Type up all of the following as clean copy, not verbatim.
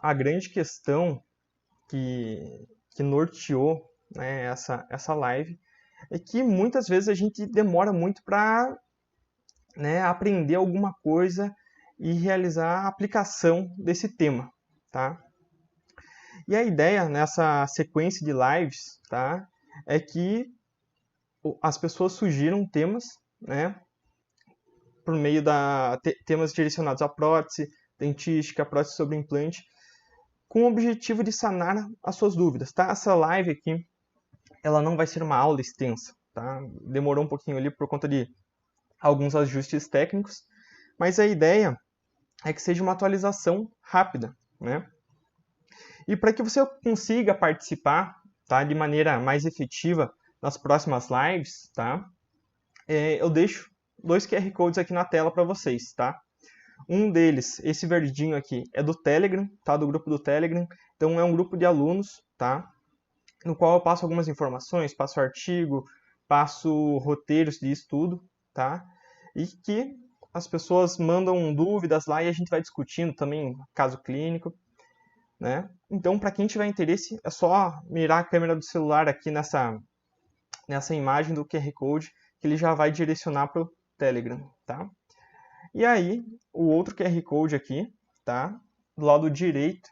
A grande questão que norteou, né, essa live é que muitas vezes a gente demora muito para, né, aprender alguma coisa e realizar a aplicação desse tema, tá? E a ideia nessa sequência de lives, tá, é que as pessoas sugiram temas, né, por meio temas direcionados à prótese, dentística, prótese sobre implante, com o objetivo de sanar as suas dúvidas, tá? Essa live aqui, ela não vai ser uma aula extensa, tá? Demorou um pouquinho ali por conta de alguns ajustes técnicos, mas a ideia é que seja uma atualização rápida, né? E para que você consiga participar, tá, de maneira mais efetiva nas próximas lives, tá? Eu deixo 2 QR Codes aqui na tela para vocês, tá? Um deles, esse verdinho aqui, é do Telegram, tá? Do grupo do Telegram. Então é um grupo de alunos, tá? No qual eu passo algumas informações, passo artigo, passo roteiros de estudo, tá? E que as pessoas mandam dúvidas lá e a gente vai discutindo também caso clínico, né? Então, para quem tiver interesse, é só mirar a câmera do celular aqui nessa imagem do QR Code, que ele já vai direcionar para o Telegram, tá? E aí, o outro QR Code aqui, tá? Do lado direito,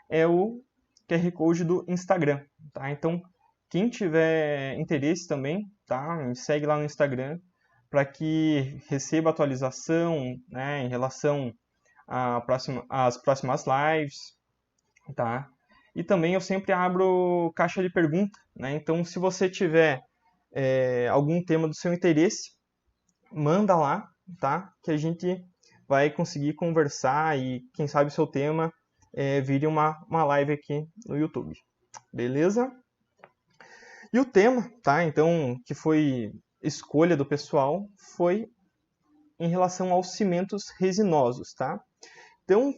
é o QR Code do Instagram, tá? Então, quem tiver interesse também, tá? Me segue lá no Instagram para que receba atualização, né, em relação às próximas lives, tá? E também eu sempre abro caixa de pergunta, né? Então, se você tiver algum tema do seu interesse, manda lá, tá? Que a gente vai conseguir conversar e, quem sabe, o seu tema vire uma live aqui no YouTube. Beleza? E o tema, tá? Então, que foi escolha do pessoal, foi em relação aos cimentos resinosos, tá? Então,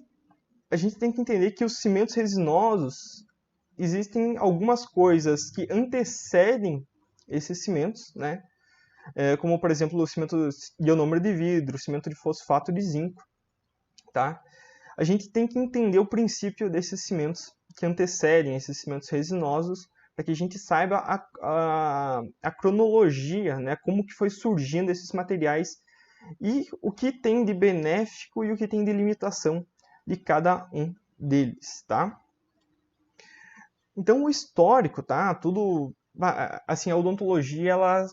a gente tem que entender que os cimentos resinosos, existem algumas coisas que antecedem esses cimentos, né? Como, por exemplo, o cimento de ionômero de vidro, o cimento de fosfato de zinco, tá? A gente tem que entender o princípio desses cimentos que antecedem esses cimentos resinosos, para que a gente saiba a cronologia, né? Como que foi surgindo esses materiais e o que tem de benéfico e o que tem de limitação de cada um deles, tá? Então, o histórico, tá? Tudo, assim, a odontologia, ela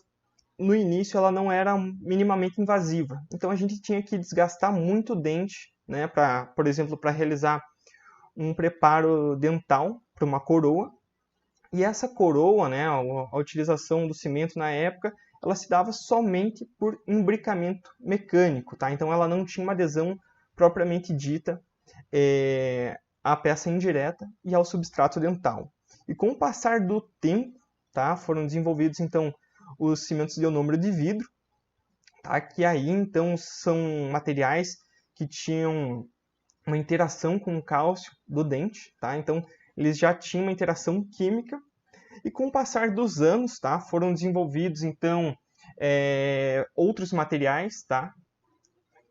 no início ela não era minimamente invasiva. Então a gente tinha que desgastar muito o dente, né, por exemplo, para realizar um preparo dental para uma coroa. E essa coroa, né, a utilização do cimento na época, ela se dava somente por imbricamento mecânico, tá? Então ela não tinha uma adesão propriamente dita à peça indireta e ao substrato dental. E com o passar do tempo, tá, foram desenvolvidos então os cimentos de ionômero de vidro, tá? Que aí então são materiais que tinham uma interação com o cálcio do dente, tá? Então eles já tinham uma interação química e com o passar dos anos, tá, foram desenvolvidos então outros materiais, tá?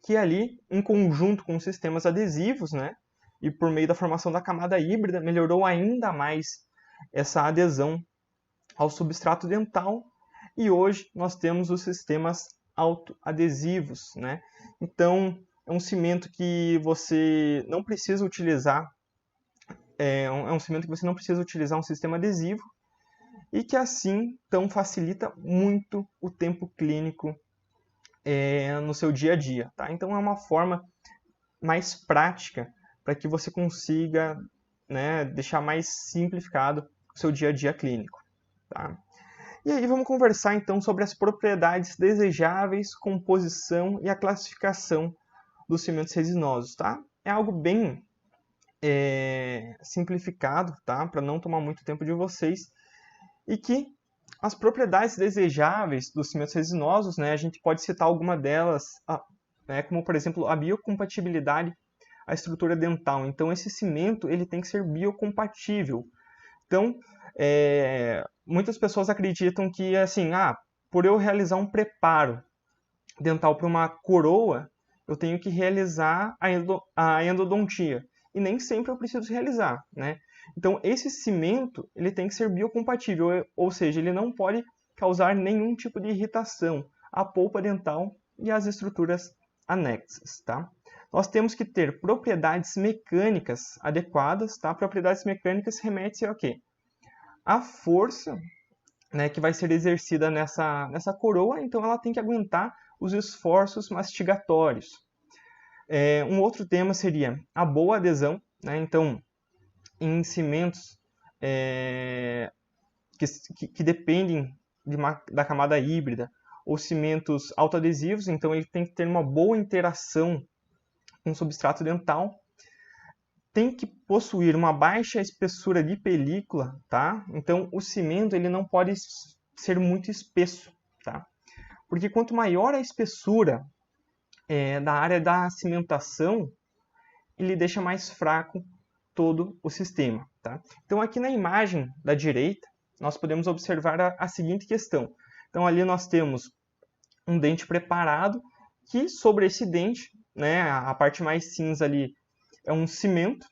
Que ali em conjunto com sistemas adesivos, né? E por meio da formação da camada híbrida melhorou ainda mais essa adesão ao substrato dental. E hoje nós temos os sistemas autoadesivos, né? Então, é um cimento que você não precisa utilizar, um cimento que você não precisa utilizar um sistema adesivo e que assim, então, facilita muito o tempo clínico no seu dia a dia, tá? Então, é uma forma mais prática para que você consiga, né, deixar mais simplificado o seu dia a dia clínico, tá? E aí vamos conversar então sobre as propriedades desejáveis, composição e a classificação dos cimentos resinosos, tá? É algo bem simplificado, tá? Para não tomar muito tempo de vocês. E que as propriedades desejáveis dos cimentos resinosos, né? A gente pode citar alguma delas, né, como por exemplo a biocompatibilidade à estrutura dental. Então esse cimento ele tem que ser biocompatível. Então, muitas pessoas acreditam que, assim, por eu realizar um preparo dental para uma coroa, eu tenho que realizar a endodontia. e nem sempre eu preciso realizar, né? Então, esse cimento ele tem que ser biocompatível, ou seja, ele não pode causar nenhum tipo de irritação à polpa dental e às estruturas anexas, tá? Nós temos que ter propriedades mecânicas adequadas, tá? Propriedades mecânicas remete a quê? A força, né, que vai ser exercida nessa coroa, então ela tem que aguentar os esforços mastigatórios. Um outro tema seria a boa adesão, né? Então, em cimentos que dependem da camada híbrida, ou cimentos autoadesivos, então ele tem que ter uma boa interação com o substrato dental, tem que possuir uma baixa espessura de película, tá? Então o cimento ele não pode ser muito espesso, tá? Porque quanto maior a espessura da área da cimentação, ele deixa mais fraco todo o sistema, tá? Então aqui na imagem da direita, nós podemos observar a seguinte questão. Então ali nós temos um dente preparado, que sobre esse dente, né, a parte mais cinza ali é um cimento,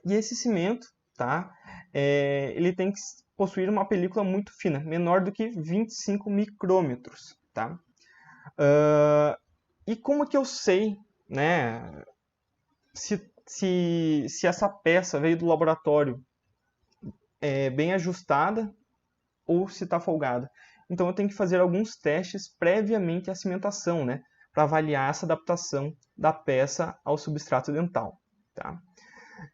e esse cimento, tá, ele tem que possuir uma película muito fina, menor do que 25 micrômetros, tá? E como que eu sei, né, se essa peça veio do laboratório bem ajustada ou se está folgada? Então eu tenho que fazer alguns testes previamente à cimentação, né, para avaliar essa adaptação da peça ao substrato dental, tá?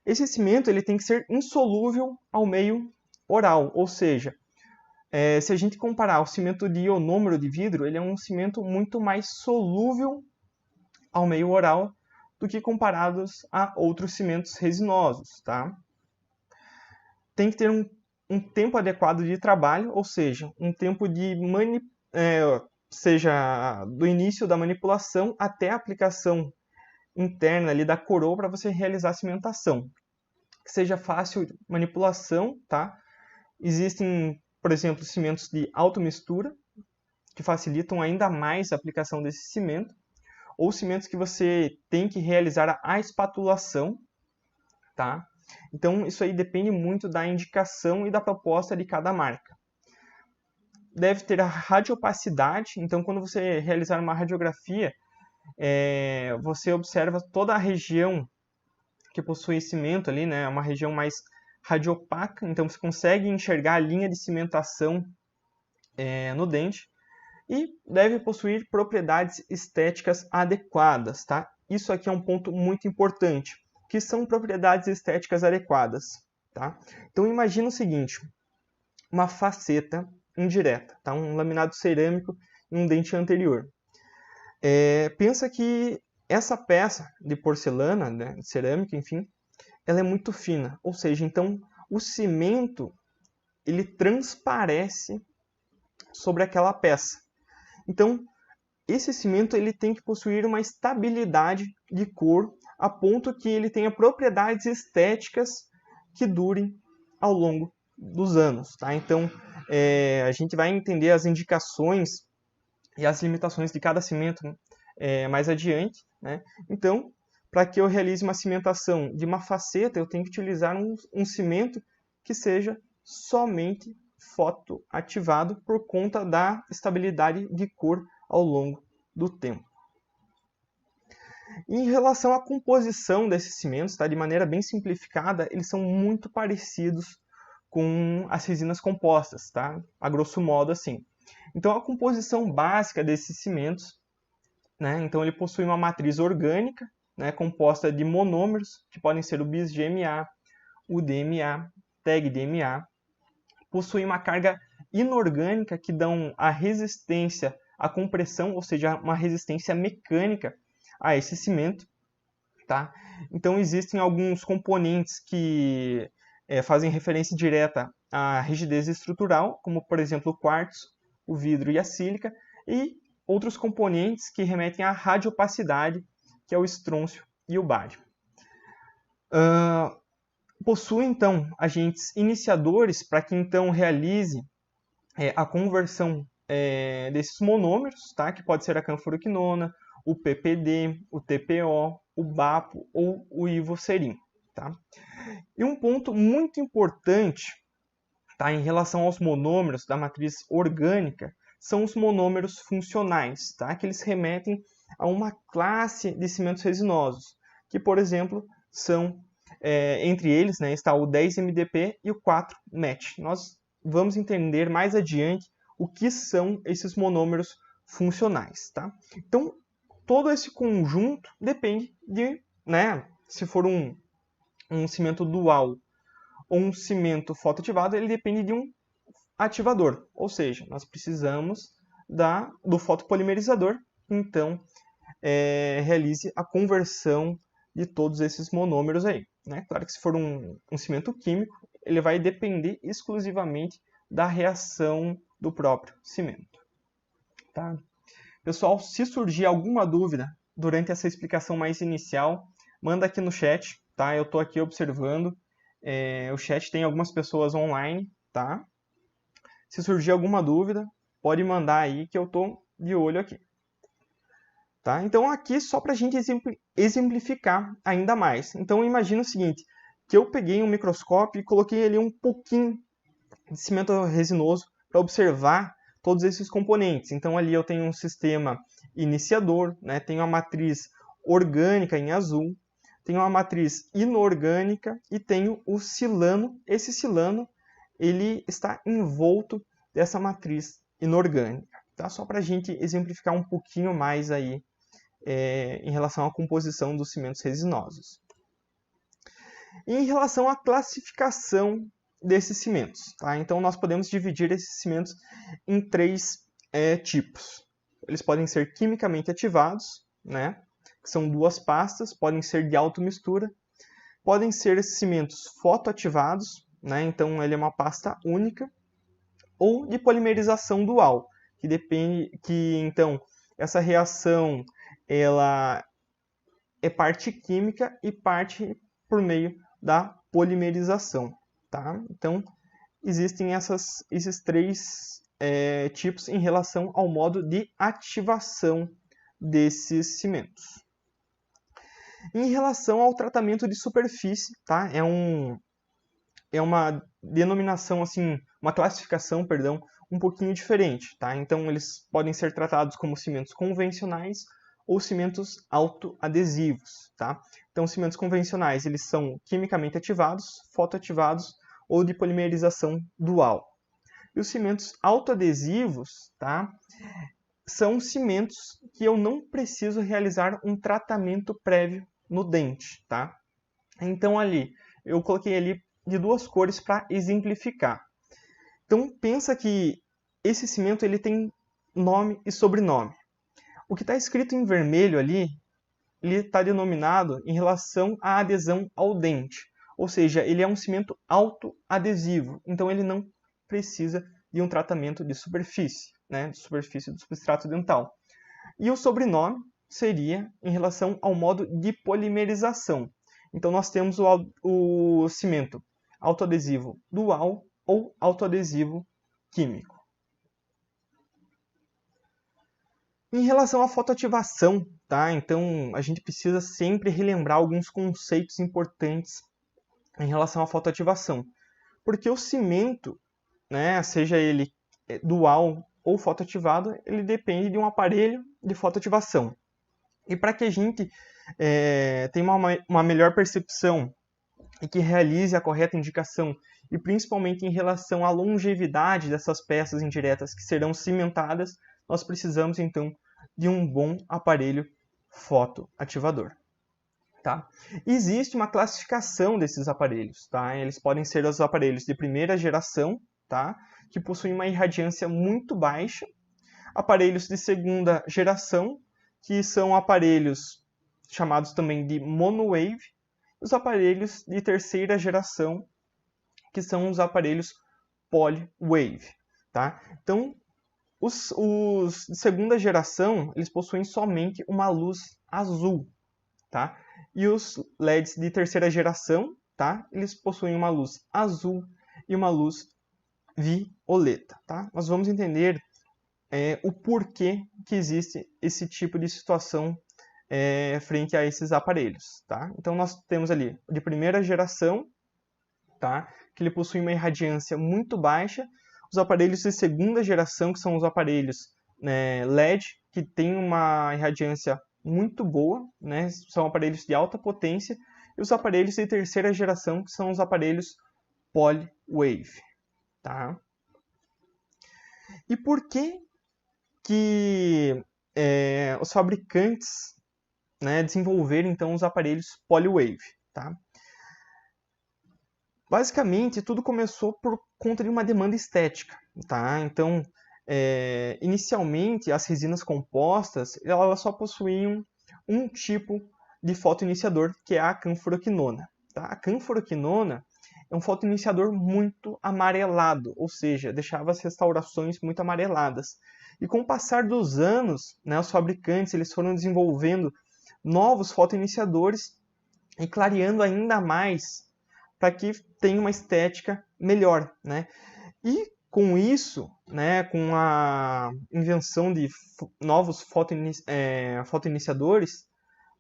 Esse cimento ele tem que ser insolúvel ao meio oral, ou seja, se a gente comparar o cimento de ionômero de vidro, ele é um cimento muito mais solúvel ao meio oral do que comparados a outros cimentos resinosos, tá? Tem que ter um tempo adequado de trabalho, ou seja, um tempo de seja do início da manipulação até a aplicação interna ali da coroa para você realizar a cimentação. Que seja fácil de manipulação, tá? Existem, por exemplo, cimentos de automistura, que facilitam ainda mais a aplicação desse cimento, ou cimentos que você tem que realizar a espatulação, tá? Então, isso aí depende muito da indicação e da proposta de cada marca. Deve ter a radiopacidade, então quando você realizar uma radiografia, você observa toda a região que possui cimento ali, né? Uma região mais radiopaca, então você consegue enxergar a linha de cimentação no dente, e deve possuir propriedades estéticas adequadas, tá? Isso aqui é um ponto muito importante, que são propriedades estéticas adequadas, tá? Então imagina o seguinte, uma faceta indireta, tá? Um laminado cerâmico em um dente anterior. Pensa que essa peça de porcelana, né, de cerâmica, enfim, ela é muito fina, ou seja, então o cimento ele transparece sobre aquela peça. Então, esse cimento ele tem que possuir uma estabilidade de cor a ponto que ele tenha propriedades estéticas que durem ao longo dos anos, tá? Então, a gente vai entender as indicações e as limitações de cada cimento mais adiante, né? Então, para que eu realize uma cimentação de uma faceta, eu tenho que utilizar um cimento que seja somente fotoativado por conta da estabilidade de cor ao longo do tempo. Em relação à composição desses cimentos, tá? De maneira bem simplificada, eles são muito parecidos com as resinas compostas, tá? A grosso modo assim. Então a composição básica desses cimentos, né? Então ele possui uma matriz orgânica, né? Composta de monômeros, que podem ser o bis-GMA, o DMA, TEG-DMA, possui uma carga inorgânica que dão a resistência à compressão, ou seja, uma resistência mecânica a esse cimento, tá? Então existem alguns componentes que fazem referência direta à rigidez estrutural, como por exemplo o quartzo, o vidro e a sílica, e outros componentes que remetem à radiopacidade, que é o estrôncio e o bário. Possui então agentes iniciadores para que então realize a conversão desses monômeros, tá? Que pode ser a canforoquinona, o PPD, o TPO, o BAPO ou o ivocerin. tá? E um ponto muito importante, tá, em relação aos monômeros da matriz orgânica são os monômeros funcionais, tá? Que eles remetem a uma classe de cimentos resinosos, que, por exemplo, são, entre eles, né, está o 10-MDP e o 4-MET. Nós vamos entender mais adiante o que são esses monômeros funcionais, tá? Então, todo esse conjunto depende de, né, se for um cimento dual ou um cimento fotoativado, ele depende de um ativador, ou seja, nós precisamos do fotopolimerizador, então realize a conversão de todos esses monômeros aí, né? Claro que se for um cimento químico, ele vai depender exclusivamente da reação do próprio cimento, tá? Pessoal, se surgir alguma dúvida durante essa explicação mais inicial, manda aqui no chat, tá? Eu estou aqui observando, o chat tem algumas pessoas online, tá? Se surgir alguma dúvida, pode mandar aí que eu estou de olho aqui. Tá? Então aqui só para a gente exemplificar ainda mais. Então imagina o seguinte, que eu peguei um microscópio e coloquei ali um pouquinho de cimento resinoso para observar todos esses componentes. Então ali eu tenho um sistema iniciador, né? Tenho a matriz orgânica em azul, tenho uma matriz inorgânica e tenho o silano. Esse silano ele está envolto dessa matriz inorgânica. Tá? Só para a gente exemplificar um pouquinho mais aí em relação à composição dos cimentos resinosos. E em relação à classificação desses cimentos, tá? Então nós podemos dividir esses cimentos em 3 tipos. Eles podem ser quimicamente ativados, né? Que são 2 pastas, podem ser de automistura, podem ser cimentos fotoativados, né? Então ele é uma pasta única, ou de polimerização dual, que depende que então essa reação ela é parte química e parte por meio da polimerização, tá? Então existem esses 3 tipos em relação ao modo de ativação desses cimentos. Em relação ao tratamento de superfície, tá? É uma denominação, assim, uma classificação, perdão, um pouquinho diferente, tá? Então, eles podem ser tratados como cimentos convencionais ou cimentos autoadesivos, tá? Então, os cimentos convencionais, eles são quimicamente ativados, fotoativados ou de polimerização dual. E os cimentos autoadesivos, tá? São cimentos que eu não preciso realizar um tratamento prévio no dente, tá? Então, ali, eu coloquei ali de 2 cores para exemplificar. Então, pensa que esse cimento ele tem nome e sobrenome. O que está escrito em vermelho ali, ele está denominado em relação à adesão ao dente. Ou seja, ele é um cimento autoadesivo. Então, ele não precisa de um tratamento de superfície, né? De superfície do substrato dental. E o sobrenome seria em relação ao modo de polimerização. Então, nós temos o cimento autoadesivo dual ou autoadesivo químico. Em relação à fotoativação, tá? Então, a gente precisa sempre relembrar alguns conceitos importantes em relação à fotoativação. Porque o cimento, né, seja ele dual ou fotoativado, ele depende de um aparelho de fotoativação. E para que a gente tenha uma melhor percepção e que realize a correta indicação, e principalmente em relação à longevidade dessas peças indiretas que serão cimentadas, nós precisamos então de um bom aparelho fotoativador. Tá? Existe uma classificação desses aparelhos. Tá? Eles podem ser os aparelhos de primeira geração, tá? Que possuem uma irradiância muito baixa, aparelhos de segunda geração, que são aparelhos chamados também de monowave, os aparelhos de terceira geração, que são os aparelhos polywave. Tá? Então, os de segunda geração, eles possuem somente uma luz azul. Tá? E os LEDs de terceira geração, tá? Eles possuem uma luz azul e uma luz violeta. Tá? Nós vamos entender o porquê que existe esse tipo de situação frente a esses aparelhos, tá? Então nós temos ali de primeira geração, tá? Que ele possui uma irradiância muito baixa. Os aparelhos de segunda geração, que são os aparelhos LED, que tem uma irradiância muito boa, né? São aparelhos de alta potência. E os aparelhos de terceira geração, que são os aparelhos Polywave, tá? E por que os fabricantes, né, desenvolveram então os aparelhos Polywave, tá? Basicamente, tudo começou por conta de uma demanda estética, tá? Então, inicialmente, as resinas compostas, elas só possuíam um tipo de fotoiniciador, que é a canforoquinona, tá? A canforoquinona é um fotoiniciador muito amarelado, ou seja, deixava as restaurações muito amareladas. E com o passar dos anos, né, os fabricantes eles foram desenvolvendo novos fotoiniciadores e clareando ainda mais para que tenha uma estética melhor, né? E com isso, né, com a invenção de novos fotoiniciadores,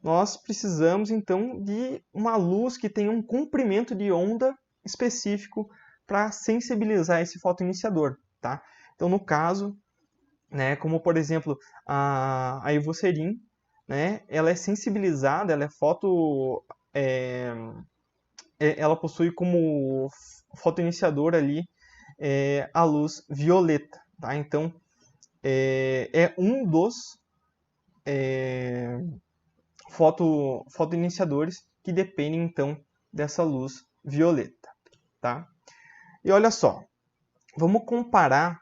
nós precisamos então de uma luz que tenha um comprimento de onda específico para sensibilizar esse fotoiniciador, tá? Então, no caso, né, como por exemplo a Ivocerin, né, ela é sensibilizada, ela é ela possui como fotoiniciador ali a luz violeta, tá? Então é um dos fotoiniciadores que dependem então dessa luz violeta, tá? E olha só, vamos comparar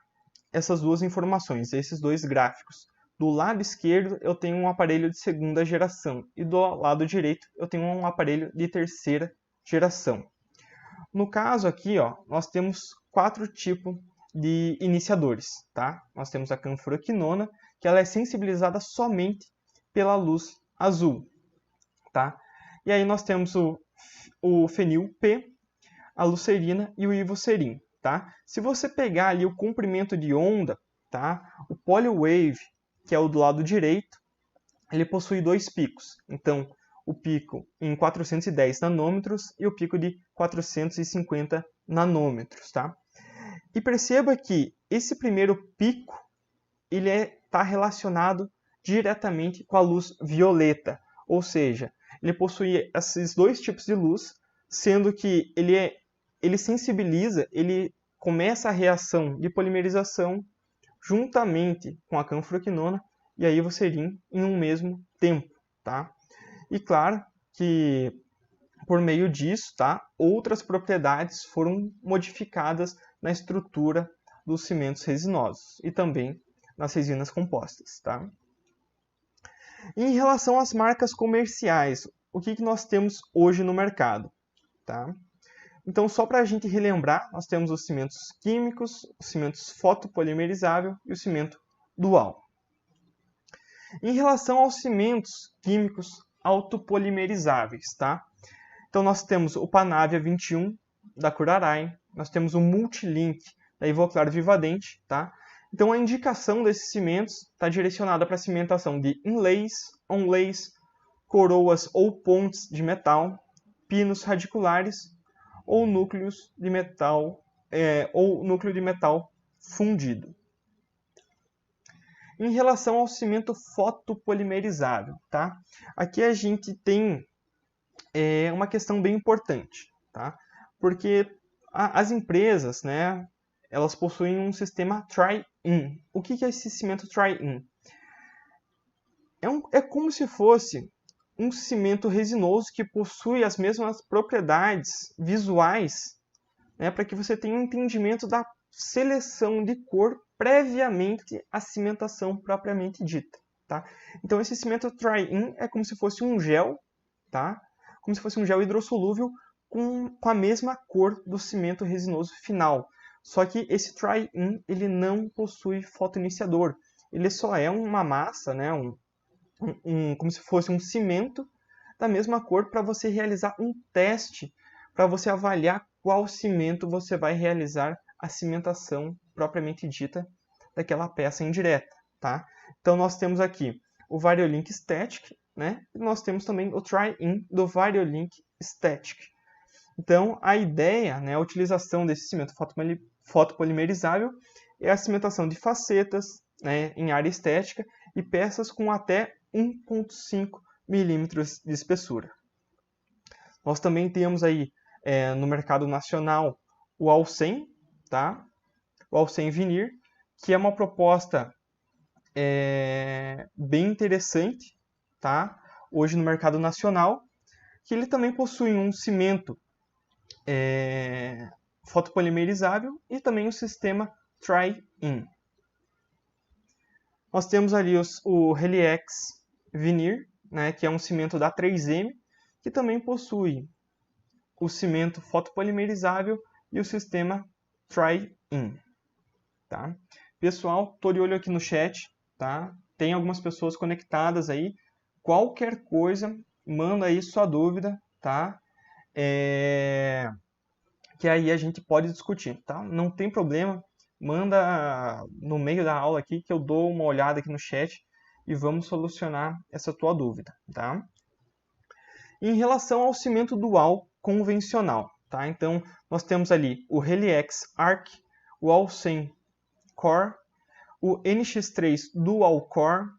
essas duas informações, esses dois gráficos. Do lado esquerdo eu tenho um aparelho de segunda geração e do lado direito eu tenho um aparelho de terceira geração. No caso aqui, ó, nós temos 4 tipos de iniciadores, tá? Nós temos a canforoquinona, que ela é sensibilizada somente pela luz azul, tá? E aí nós temos o fenil P, a lucerina e o ivocerin, tá? Se você pegar ali o comprimento de onda, tá? O Polywave, que é o do lado direito, ele possui 2 picos. Então, o pico em 410 nanômetros e o pico de 450 nanômetros, tá? E perceba que esse primeiro pico, ele está relacionado diretamente com a luz violeta, ou seja, ele possui esses 2 tipos de luz, sendo que ele sensibiliza, ele começa a reação de polimerização juntamente com a canforoquinona e a ivocerin em um mesmo tempo, tá? E claro que por meio disso, tá, outras propriedades foram modificadas na estrutura dos cimentos resinosos e também nas resinas compostas, tá? Em relação às marcas comerciais, o que nós temos hoje no mercado, tá? Então, só para a gente relembrar, nós temos os cimentos químicos, os cimentos fotopolimerizável e o cimento dual. Em relação aos cimentos químicos autopolimerizáveis, tá? Então, nós temos o Panavia 21 da Curaray, nós temos o Multilink da Ivoclar Vivadente, tá? Então, a indicação desses cimentos está direcionada para a cimentação de inlays, onlays, coroas ou pontes de metal, pinos radiculares ou núcleos de metal ou núcleo de metal fundido. Em relação ao cimento fotopolimerizável, tá? Aqui a gente tem uma questão bem importante, tá? Porque as empresas, né, elas possuem um sistema Tri-In. O que é esse cimento Tri-In? É como se fosse um cimento resinoso que possui as mesmas propriedades visuais, né, para que você tenha um entendimento da seleção de cor previamente à cimentação propriamente dita, tá? Então esse cimento Tri-In é como se fosse um gel, tá? Como se fosse um gel hidrossolúvel com a mesma cor do cimento resinoso final. Só que esse Tri-In ele não possui fotoiniciador. Ele só é uma massa, né, como se fosse um cimento da mesma cor para você realizar um teste, para você avaliar qual cimento você vai realizar a cimentação propriamente dita daquela peça indireta, tá? Então nós temos aqui o Variolink Static, né? E nós temos também o Try-In do Variolink Static. Então, a ideia, né, a utilização desse cimento fotopolimerizável é a cimentação de facetas, né, em área estética e peças com até 1,5 milímetros de espessura. Nós também temos aí no mercado nacional o All-100, tá? O All-100 Veneer, que é uma proposta bem interessante, tá? Hoje no mercado nacional, que ele também possui um cimento fotopolimerizável e também o sistema Try-In. Nós temos ali o Helix Veneer, né, que é um cimento da 3M, que também possui o cimento fotopolimerizável e o sistema Try-In. Tá? Pessoal, estou de olho aqui no chat, tá? Tem algumas pessoas conectadas aí. Qualquer coisa, manda aí sua dúvida, tá? Que aí a gente pode discutir, tá? Não tem problema, manda no meio da aula aqui que eu dou uma olhada aqui no chat e vamos solucionar essa tua dúvida, tá? Em relação ao cimento dual convencional, tá? Então, nós temos ali o Helix Arc, o All-100 Core, o NX3 Dual Core,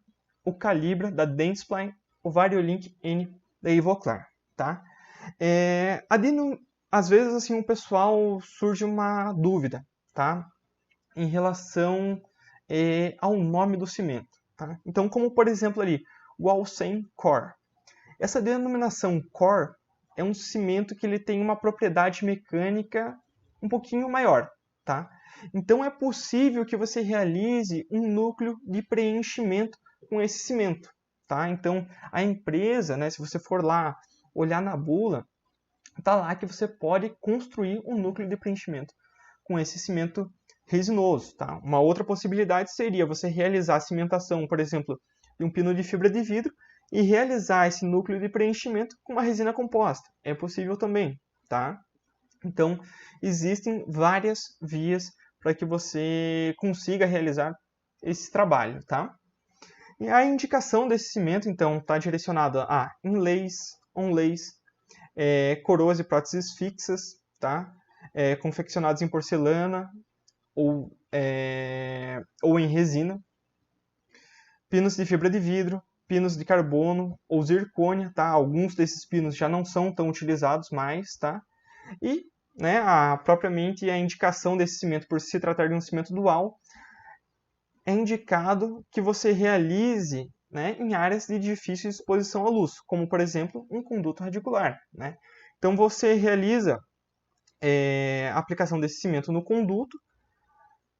o Calibra da Dentsply, o Variolink N da Ivoclar, tá? Às vezes, assim, o pessoal surge uma dúvida, tá? Em relação ao nome do cimento, tá? Então, como por exemplo ali, o All-100 Core. Essa denominação Core é um cimento que ele tem uma propriedade mecânica um pouquinho maior, tá? Então, é possível que você realize um núcleo de preenchimento com esse cimento, tá? Então, a empresa, né, se você for lá olhar na bula, tá lá que você pode construir um núcleo de preenchimento com esse cimento resinoso, tá? Uma outra possibilidade seria você realizar a cimentação, por exemplo, de um pino de fibra de vidro e realizar esse núcleo de preenchimento com uma resina composta. É possível também, tá? Então, existem várias vias para que você consiga realizar esse trabalho, tá? E a indicação desse cimento, então, está direcionada a inlays, onlays, coroas e próteses fixas, tá? Confeccionados em porcelana ou em resina, pinos de fibra de vidro, pinos de carbono ou zircônia, tá? Alguns desses pinos já não são tão utilizados mais, tá? E, né, propriamente a indicação desse cimento, por se tratar de um cimento dual, é indicado que você realize, né, em áreas de difícil exposição à luz, como, por exemplo, um conduto radicular, né? Então, você realiza a aplicação desse cimento no conduto,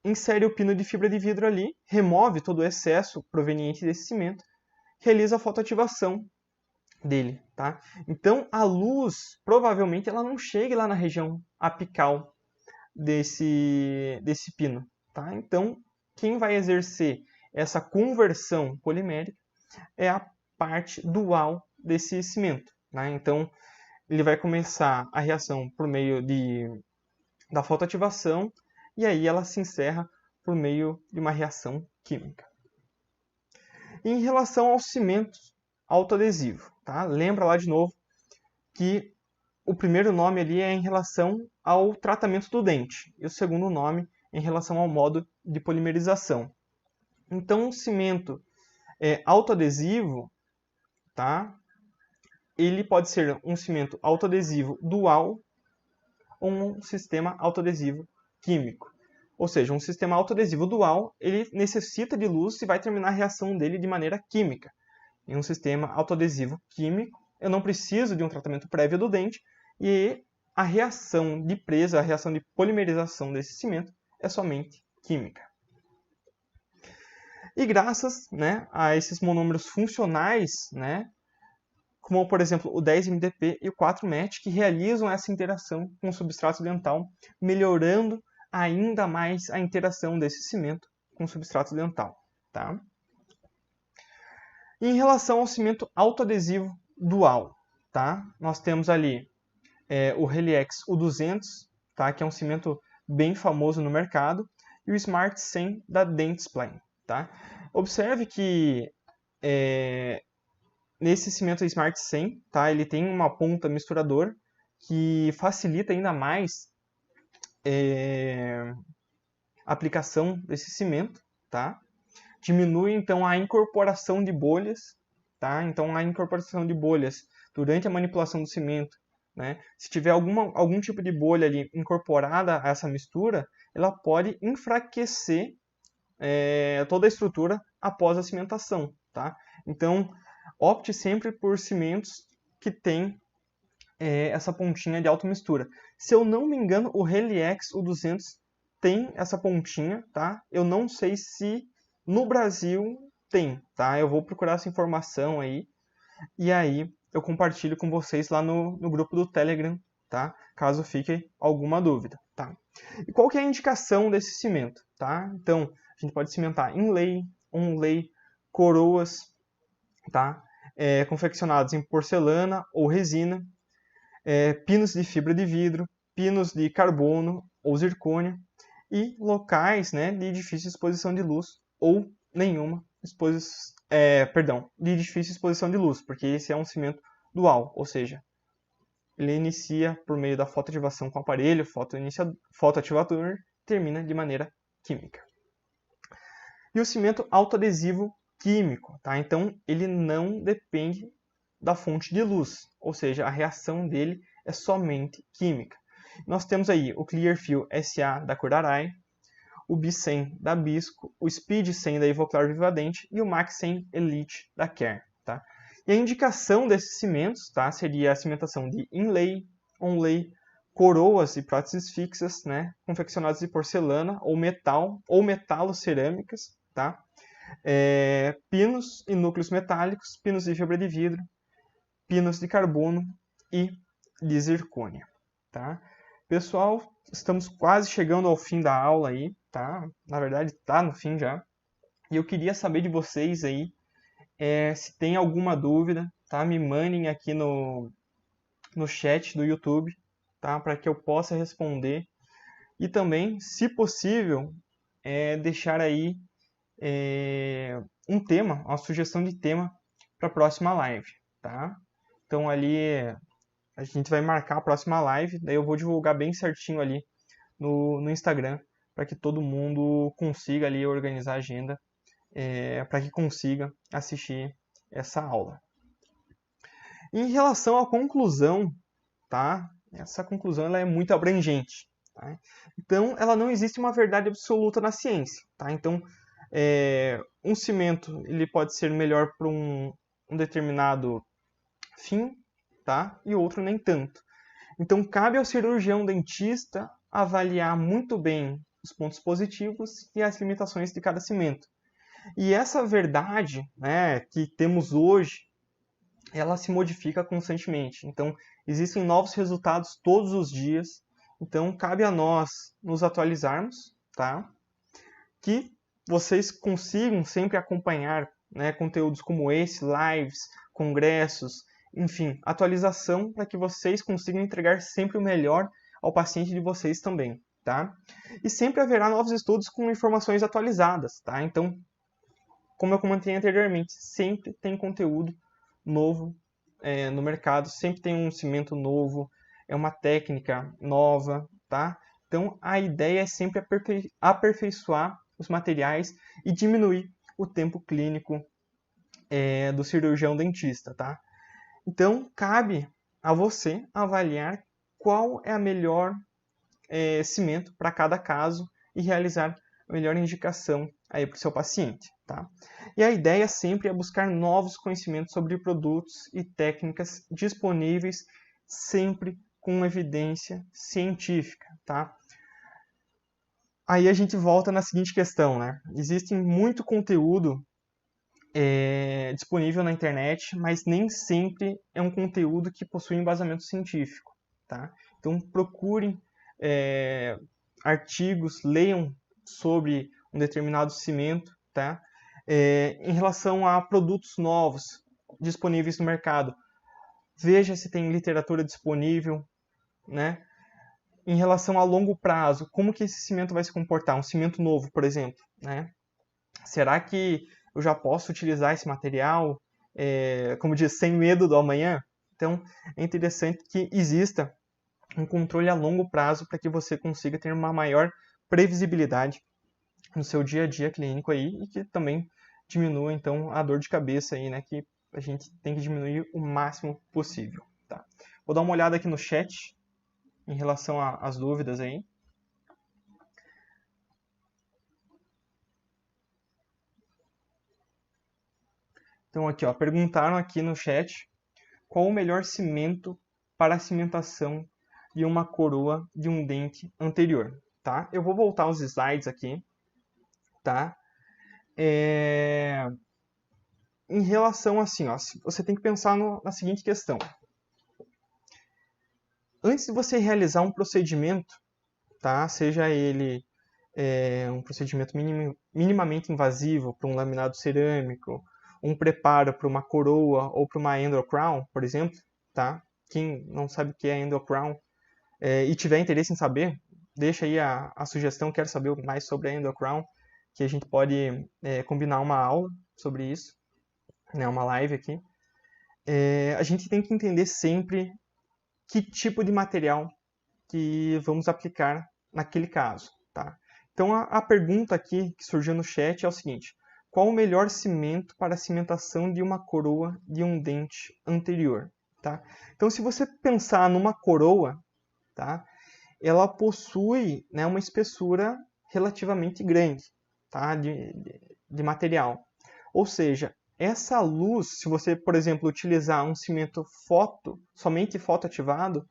insere o pino de fibra de vidro ali, remove todo o excesso proveniente desse cimento, realiza a fotoativação dele, tá? Então, a luz, provavelmente, ela não chega lá na região apical desse pino, tá? Então, quem vai exercer essa conversão polimérica é a parte dual desse cimento, né? Então, ele vai começar a reação por meio da fotoativação e aí ela se encerra por meio de uma reação química. Em relação ao cimento autoadesivo, tá? Lembra lá de novo que o primeiro nome ali é em relação ao tratamento do dente e o segundo nome em relação ao modo de polimerização. Então, o cimento autoadesivo, tá? Ele pode ser um cimento autoadesivo dual ou um sistema autoadesivo químico. Ou seja, um sistema autoadesivo dual, ele necessita de luz e vai terminar a reação dele de maneira química. Em um sistema autoadesivo químico, eu não preciso de um tratamento prévio do dente e a reação de presa, a reação de polimerização desse cimento é somente química. E graças, né, a esses monômeros funcionais, né, como por exemplo o 10-MDP e o 4-MET, que realizam essa interação com o substrato dental, melhorando ainda mais a interação desse cimento com o substrato dental, tá? E em relação ao cimento autoadesivo dual, tá? Nós temos ali o Helix U200, tá? Que é um cimento bem famoso no mercado, e o Smart 100 da Dentsply, tá? Observe que nesse cimento Smart 100, tá? Ele tem uma ponta misturadora que facilita ainda mais a aplicação desse cimento, tá? Diminui então a incorporação de bolhas, tá? Então a incorporação de bolhas durante a manipulação do cimento, né? Se tiver algum tipo de bolha ali incorporada a essa mistura, ela pode enfraquecer toda a estrutura após a cimentação, tá? Então opte sempre por cimentos que tem essa pontinha de automistura. Se eu não me engano, o Heliex U200 tem essa pontinha, tá? Eu não sei se no Brasil tem, tá? Eu vou procurar essa informação aí e aí eu compartilho com vocês lá no grupo do Telegram, tá? Caso fique alguma dúvida, tá? E qual que é a indicação desse cimento, tá? Então, a gente pode cimentar inlay, onlay, coroas, tá? Confeccionados em porcelana ou resina, pinos de fibra de vidro, pinos de carbono ou zircônia e locais, né, de difícil exposição de luz ou nenhuma de difícil exposição de luz, porque esse é um cimento dual, ou seja, ele inicia por meio da fotoativação com o aparelho, fotoativador, termina de maneira química. E o cimento autoadesivo químico, tá? Então ele não depende da fonte de luz, ou seja, a reação dele é somente química. Nós temos aí o Clearfield SA da Curaray, o B100 da Bisco, o Speed 100 da Ivoclar Vivadente e o Max 100 Elite da Kern, tá? E a indicação desses cimentos, tá, seria a cimentação de inlay, onlay, coroas e próteses fixas, né, confeccionadas de porcelana ou metal ou metalocerâmicas, tá? Pinos e núcleos metálicos, pinos de fibra de vidro, pinos de carbono e de zircônia, tá? Pessoal, estamos quase chegando ao fim da aula aí, tá? Na verdade, tá no fim já. E eu queria saber de vocês aí, se tem alguma dúvida, tá? Me mandem aqui no chat do YouTube, tá? Para que eu possa responder. E também, se possível, deixar aí um tema, uma sugestão de tema para a próxima live, tá? Então ali a gente vai marcar a próxima live, daí eu vou divulgar bem certinho ali no Instagram, para que todo mundo consiga ali organizar a agenda, para que consiga assistir essa aula. Em relação à conclusão, tá? Essa conclusão ela é muito abrangente, tá? Então ela não existe uma verdade absoluta na ciência, tá? Então um cimento ele pode ser melhor para um determinado fim, tá? E outro nem tanto. Então cabe ao cirurgião dentista avaliar muito bem os pontos positivos e as limitações de cada cimento. E essa verdade, né, que temos hoje, ela se modifica constantemente. Então existem novos resultados todos os dias. Então cabe a nós nos atualizarmos, tá? Que vocês consigam sempre acompanhar, né, conteúdos como esse, lives, congressos, enfim, atualização para que vocês consigam entregar sempre o melhor ao paciente de vocês também, tá? E sempre haverá novos estudos com informações atualizadas, tá? Então, como eu comentei anteriormente, sempre tem conteúdo novo no mercado, sempre tem um cimento novo, uma técnica nova, tá? Então, a ideia é sempre aperfeiçoar os materiais e diminuir o tempo clínico do cirurgião dentista, tá? Então, cabe a você avaliar qual é a melhor cimento para cada caso e realizar a melhor indicação aí para o seu paciente, tá? E a ideia sempre é buscar novos conhecimentos sobre produtos e técnicas disponíveis sempre com evidência científica, tá? Aí a gente volta na seguinte questão, né? Existe muito conteúdo disponível na internet, mas nem sempre é um conteúdo que possui embasamento científico, tá? Então procurem artigos, leiam sobre um determinado cimento, tá? Em relação a produtos novos disponíveis no mercado, veja se tem literatura disponível, né? Em relação a longo prazo, como que esse cimento vai se comportar? Um cimento novo, por exemplo, né? Será que eu já posso utilizar esse material? como diz, sem medo do amanhã. Então, é interessante que exista um controle a longo prazo para que você consiga ter uma maior previsibilidade no seu dia a dia clínico aí e que também diminua, então, a dor de cabeça aí, né, que a gente tem que diminuir o máximo possível, tá? Vou dar uma olhada aqui no chat em relação às dúvidas aí. Então aqui, ó, perguntaram aqui no chat qual o melhor cimento para a cimentação de uma coroa de um dente anterior, tá? Eu vou voltar os slides aqui, tá? Em relação assim, ó, você tem que pensar na seguinte questão. Antes de você realizar um procedimento, tá? Seja ele um procedimento minimamente invasivo para um laminado cerâmico, um preparo para uma coroa ou para uma endocrown, por exemplo, tá? Quem não sabe o que é endocrown e tiver interesse em saber, deixa aí a sugestão, quero saber mais sobre a endocrown, que a gente pode combinar uma aula sobre isso, né, uma live aqui. A gente tem que entender sempre que tipo de material que vamos aplicar naquele caso, tá? Então a pergunta aqui que surgiu no chat é o seguinte: qual o melhor cimento para a cimentação de uma coroa de um dente anterior, tá? Então se você pensar numa coroa, tá? Ela possui, né, uma espessura relativamente grande, tá? de material. Ou seja, essa luz, se você, por exemplo, utilizar um cimento somente fotoativado,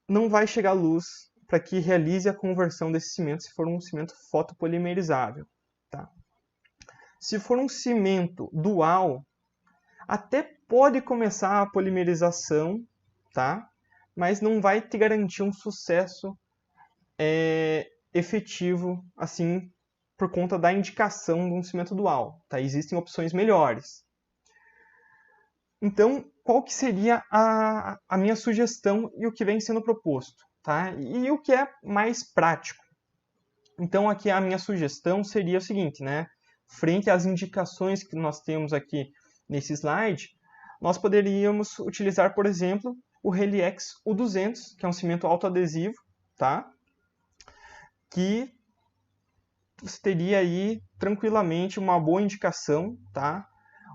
não vai chegar luz para que realize a conversão desse cimento se for um cimento fotopolimerizável, tá? Se for um cimento dual, até pode começar a polimerização, tá? Mas não vai te garantir um sucesso efetivo, assim, por conta da indicação de um cimento dual, tá? Existem opções melhores. Então, qual que seria a minha sugestão e o que vem sendo proposto, tá? E o que é mais prático? Então, aqui a minha sugestão seria o seguinte, né? Frente às indicações que nós temos aqui nesse slide, nós poderíamos utilizar, por exemplo, o Helix U200, que é um cimento autoadesivo, tá? Que você teria aí tranquilamente uma boa indicação, tá?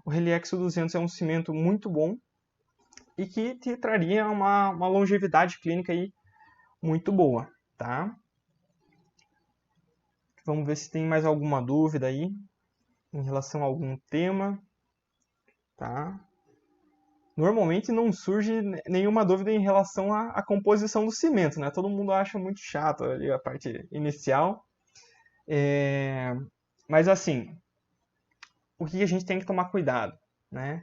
O Helix U200 é um cimento muito bom e que te traria uma longevidade clínica aí muito boa, tá? Vamos ver se tem mais alguma dúvida aí em relação a algum tema, tá? Normalmente não surge nenhuma dúvida em relação à composição do cimento, né? Todo mundo acha muito chato ali a parte inicial. Mas assim, o que a gente tem que tomar cuidado, né?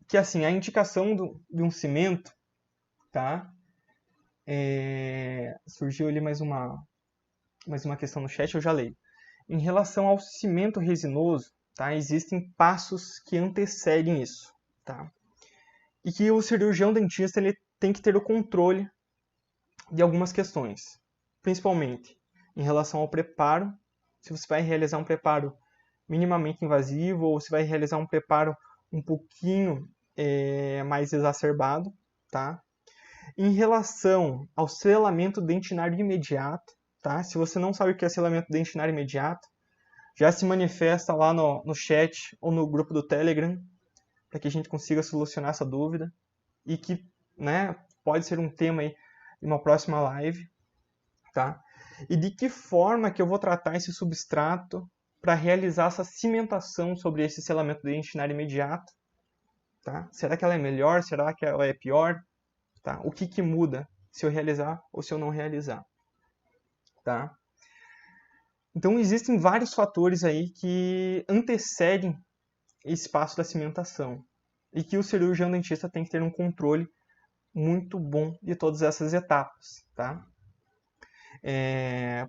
Que assim, a indicação de um cimento, tá? Surgiu ali mais uma questão no chat, eu já leio. Em relação ao cimento resinoso, tá? Existem passos que antecedem isso, tá? E que o cirurgião dentista ele tem que ter o controle de algumas questões, principalmente em relação ao preparo, se você vai realizar um preparo minimamente invasivo ou se vai realizar um preparo um pouquinho mais exacerbado, tá? Em relação ao selamento dentinário imediato, tá? Se você não sabe o que é selamento dentinário imediato, já se manifesta lá no chat ou no grupo do Telegram, para que a gente consiga solucionar essa dúvida e que, né, pode ser um tema aí de uma próxima live, tá? E de que forma que eu vou tratar esse substrato para realizar essa cimentação sobre esse selamento dentinário imediato, tá? Será que ela é melhor? Será que ela é pior? Tá? O que muda se eu realizar ou se eu não realizar, tá? Então existem vários fatores aí que antecedem esse passo da cimentação e que o cirurgião dentista tem que ter um controle muito bom de todas essas etapas, tá?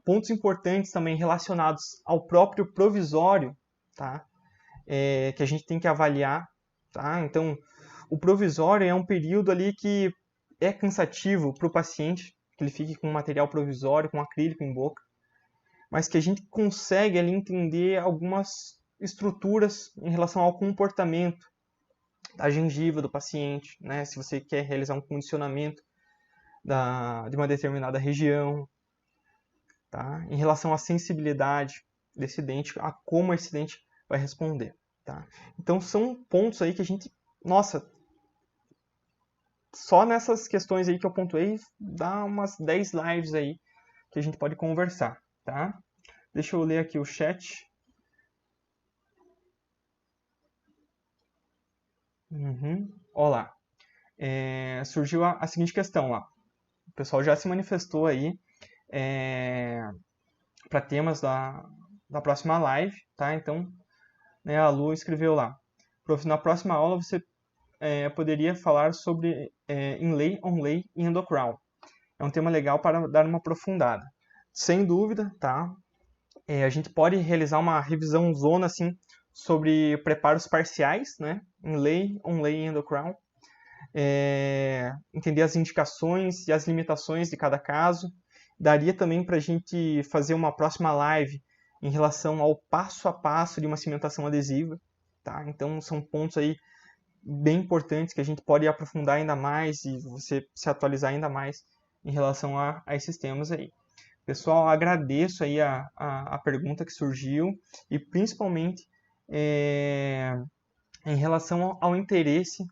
Pontos importantes também relacionados ao próprio provisório, tá? Que a gente tem que avaliar, tá? Então, o provisório é um período ali que é cansativo para o paciente, que ele fique com um material provisório, com acrílico em boca, mas que a gente consegue ali entender algumas estruturas em relação ao comportamento da gengiva do paciente, né? Se você quer realizar um condicionamento de uma determinada região, tá? Em relação à sensibilidade desse dente, a como esse dente vai responder, tá? Então são pontos aí que a gente, nossa, só nessas questões aí que eu pontuei, dá umas 10 lives aí que a gente pode conversar, tá? Deixa eu ler aqui o chat. Olá. Surgiu a seguinte questão lá. O pessoal já se manifestou aí para temas da próxima live, tá? Então, né, a Lu escreveu lá. Prof, na próxima aula você poderia falar sobre inlay, onlay e endocrown. É um tema legal para dar uma aprofundada. Sem dúvida, tá? A gente pode realizar uma revisão zona assim sobre preparos parciais, né? Inlay, onlay e endocrown. Entender as indicações e as limitações de cada caso. Daria também para a gente fazer uma próxima live em relação ao passo a passo de uma cimentação adesiva, tá? Então são pontos aí bem importantes que a gente pode aprofundar ainda mais e você se atualizar ainda mais em relação a esses temas aí. Pessoal, agradeço aí a pergunta que surgiu e principalmente em relação ao interesse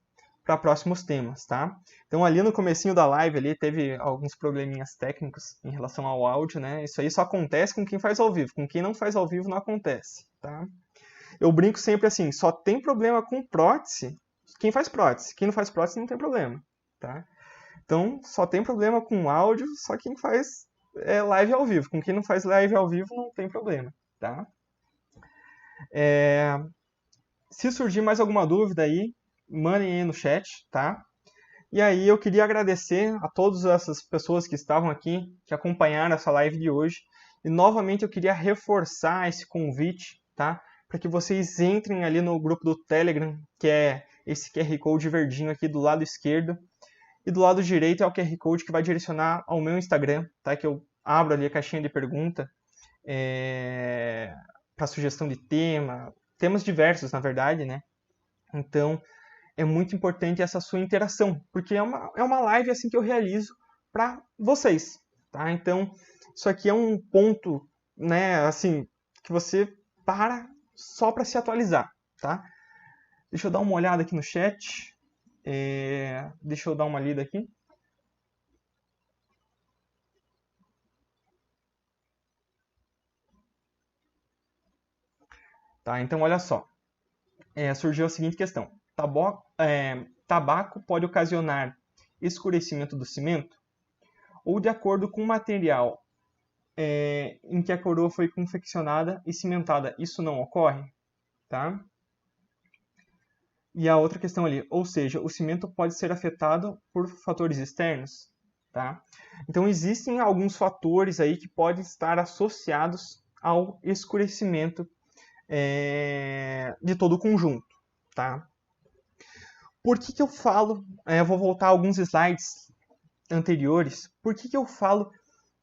para próximos temas, tá? Então ali no comecinho da live ali teve alguns probleminhas técnicos em relação ao áudio, né? Isso aí só acontece com quem faz ao vivo, com quem não faz ao vivo não acontece, tá? Eu brinco sempre assim, só tem problema com prótese quem faz prótese, quem não faz prótese não tem problema, tá? Então só tem problema com áudio, só quem faz live ao vivo, com quem não faz live ao vivo não tem problema, tá? Se surgir mais alguma dúvida aí, mandem aí no chat, tá? E aí eu queria agradecer a todas essas pessoas que estavam aqui, que acompanharam essa live de hoje. E novamente eu queria reforçar esse convite, tá? Para que vocês entrem ali no grupo do Telegram, que é esse QR Code verdinho aqui do lado esquerdo. E do lado direito é o QR Code que vai direcionar ao meu Instagram, tá? Que eu abro ali a caixinha de pergunta para sugestão de temas diversos, na verdade, né? Então, é muito importante essa sua interação, porque é uma live assim que eu realizo para vocês, tá? Então, isso aqui é um ponto, né, assim, que você para só para se atualizar, tá? Deixa eu dar uma olhada aqui no chat. Deixa eu dar uma lida aqui. Tá, então olha só. Surgiu a seguinte questão. Tabaco pode ocasionar escurecimento do cimento? Ou de acordo com o material em que a coroa foi confeccionada e cimentada, isso não ocorre? Tá? E a outra questão ali, ou seja, o cimento pode ser afetado por fatores externos? Tá? Então existem alguns fatores aí que podem estar associados ao escurecimento de todo o conjunto. Tá? Por que eu falo, eu vou voltar a alguns slides anteriores, por que eu falo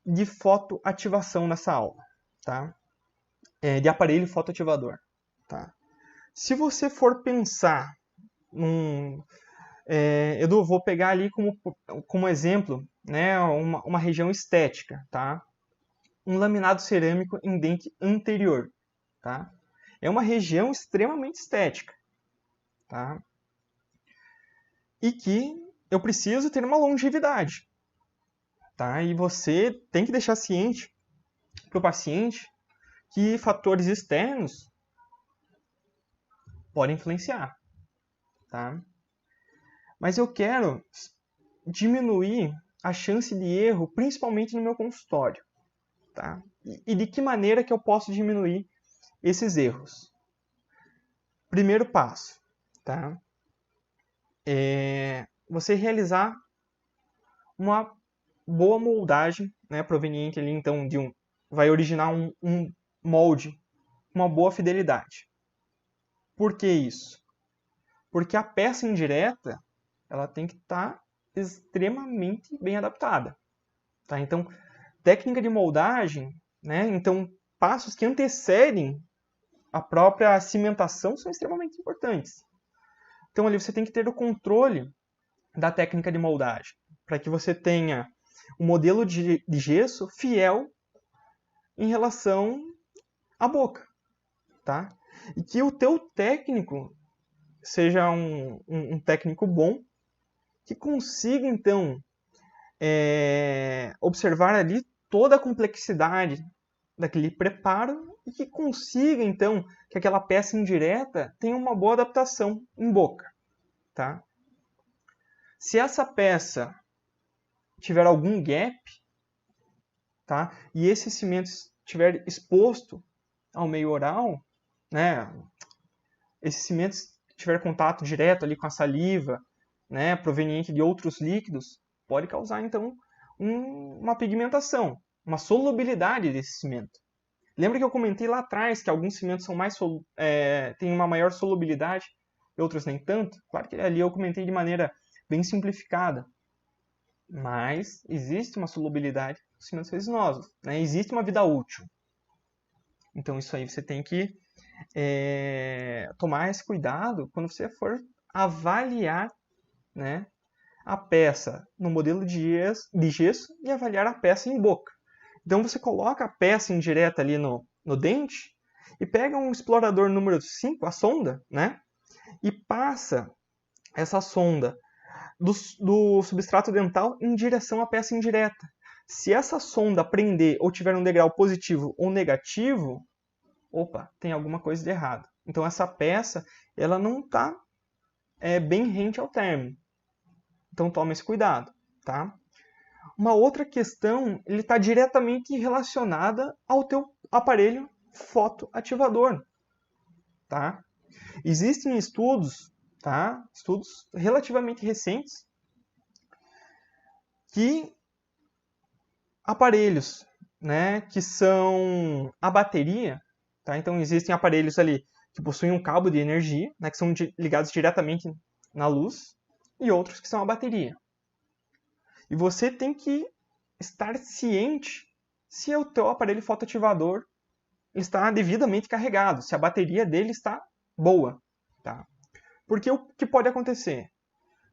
de fotoativação nessa aula? Tá? De aparelho fotoativador. Tá? Se você for pensar eu vou pegar ali como exemplo, né, uma região estética, tá? Um laminado cerâmico em dente anterior, tá? É uma região extremamente estética, tá? E que eu preciso ter uma longevidade, tá? E você tem que deixar ciente para o paciente que fatores externos podem influenciar, tá? Mas eu quero diminuir a chance de erro, principalmente no meu consultório, tá? E de que maneira que eu posso diminuir esses erros? Primeiro passo, tá? Você realizar uma boa moldagem, né, proveniente ali então vai originar um molde com uma boa fidelidade. Por que isso? Porque a peça indireta ela tem que estar extremamente bem adaptada, tá? Então, técnica de moldagem, né? Então, passos que antecedem a própria cimentação são extremamente importantes. Então ali você tem que ter o controle da técnica de moldagem, para que você tenha um modelo de gesso fiel em relação à boca, tá? E que o teu técnico seja um técnico bom, que consiga, então, observar ali toda a complexidade daquele preparo e que consiga, então, que aquela peça indireta tenha uma boa adaptação em boca, tá? Se essa peça tiver algum gap, tá? E esse cimento estiver exposto ao meio oral, né? Esse cimento tiver contato direto ali com a saliva, né, proveniente de outros líquidos, pode causar, então, uma pigmentação, uma solubilidade desse cimento. Lembra que eu comentei lá atrás que alguns cimentos são têm uma maior solubilidade e outros nem tanto? Claro que ali eu comentei de maneira bem simplificada. Mas existe uma solubilidade dos cimentos resinosos, né? Existe uma vida útil. Então isso aí você tem que tomar esse cuidado quando você for avaliar, né, a peça no modelo de gesso e avaliar a peça em boca. Então você coloca a peça indireta ali no dente e pega um explorador número 5, a sonda, né, e passa essa sonda do substrato dental em direção à peça indireta. Se essa sonda prender ou tiver um degrau positivo ou negativo, opa, tem alguma coisa de errado. Então essa peça ela não está bem rente ao término. Então tome esse cuidado, tá? Uma outra questão, ele está diretamente relacionada ao teu aparelho fotoativador, tá? Existem estudos, tá? Estudos relativamente recentes que aparelhos, né, que são a bateria, tá? Então existem aparelhos ali que possuem um cabo de energia, né, que são ligados diretamente na luz, e outros que são a bateria. E você tem que estar ciente se o teu aparelho fotoativador está devidamente carregado, se a bateria dele está boa, tá? Porque o que pode acontecer?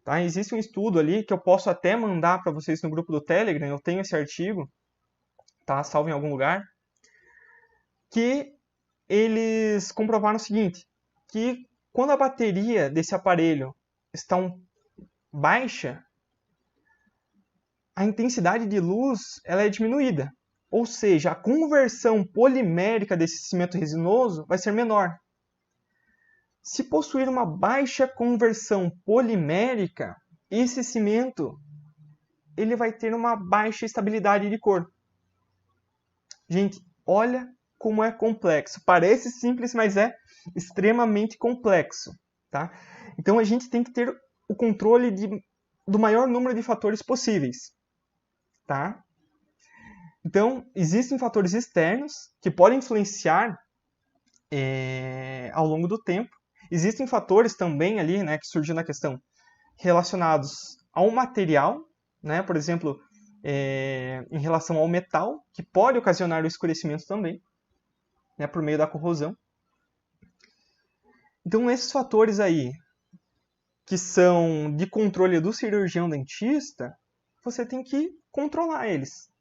Tá? Existe um estudo ali que eu posso até mandar para vocês no grupo do Telegram, eu tenho esse artigo, tá? Salvo em algum lugar, que eles comprovaram o seguinte, que quando a bateria desse aparelho está baixa, a intensidade de luz ela é diminuída. Ou seja, a conversão polimérica desse cimento resinoso vai ser menor. Se possuir uma baixa conversão polimérica, esse cimento ele vai ter uma baixa estabilidade de cor. Gente, olha como é complexo. Parece simples, mas é extremamente complexo, tá? Então a gente tem que ter o controle do maior número de fatores possíveis, tá? Então, existem fatores externos que podem influenciar ao longo do tempo. Existem fatores também ali, né, que surgiram na questão relacionados ao material, né, por exemplo, em relação ao metal, que pode ocasionar o escurecimento também, né, por meio da corrosão. Então, esses fatores aí, que são de controle do cirurgião dentista, você tem que controlar eles.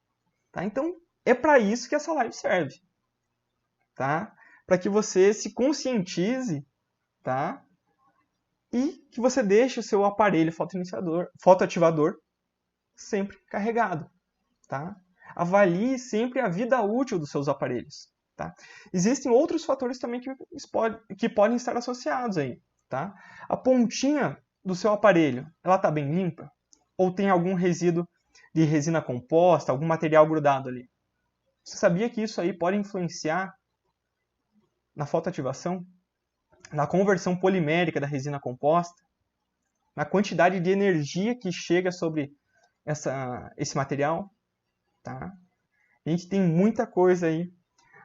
Tá? Então, é para isso que essa live serve. Tá? Para que você se conscientize, tá? E que você deixe o seu aparelho fotoativador sempre carregado. Tá? Avalie sempre a vida útil dos seus aparelhos. Tá? Existem outros fatores também que podem estar associados aí. Tá? A pontinha do seu aparelho, ela está bem limpa? Ou tem algum resíduo de resina composta, algum material grudado ali? Você sabia que isso aí pode influenciar na fotoativação? Na conversão polimérica da resina composta? Na quantidade de energia que chega sobre esse material? Tá? A gente tem muita coisa aí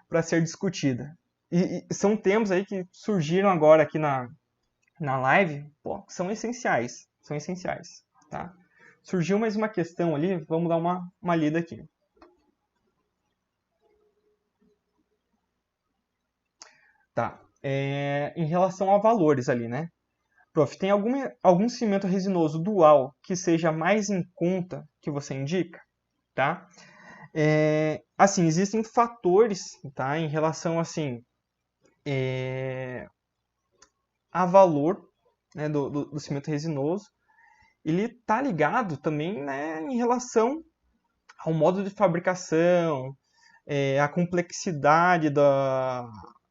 para ser discutida. E são temas aí que surgiram agora aqui na live, pô, que são essenciais. São essenciais, tá? Surgiu mais uma questão ali, vamos dar uma lida aqui. Tá. em relação a valores ali, né? Prof, tem algum cimento resinoso dual que seja mais em conta que você indica? Tá? Assim, existem fatores, tá, em relação assim, a valor, né, do cimento resinoso. Ele está ligado também, né, em relação ao modo de fabricação, a complexidade